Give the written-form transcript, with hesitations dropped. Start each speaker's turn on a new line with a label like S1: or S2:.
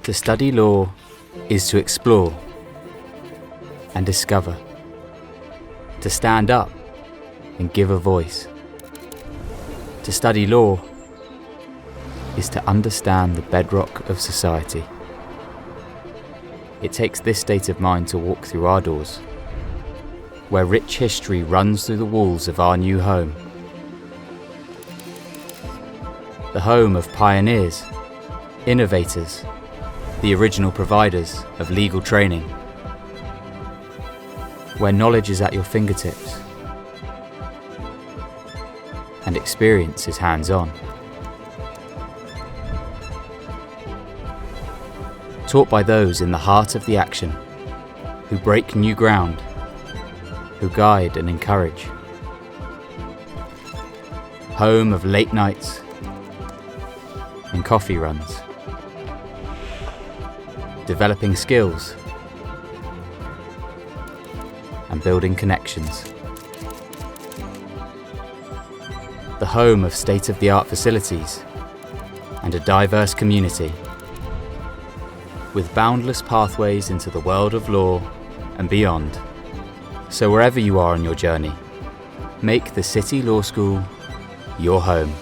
S1: To study law is to explore and discover, to stand up and give a voice. To study law is to understand the bedrock of society. It takes this state of mind to walk through our doors, where rich history runs through the walls of our new home. The home of pioneers, innovators, the original providers of legal training, where knowledge is at your fingertips and experience is hands-on. Taught by those in the heart of the action, who break new ground, who guide and encourage. Home of late nights and coffee runs. Developing skills and building connections. The home of state-of-the-art facilities and a diverse community, with boundless pathways into the world of law and beyond. So wherever you are on your journey, make the City Law School your home.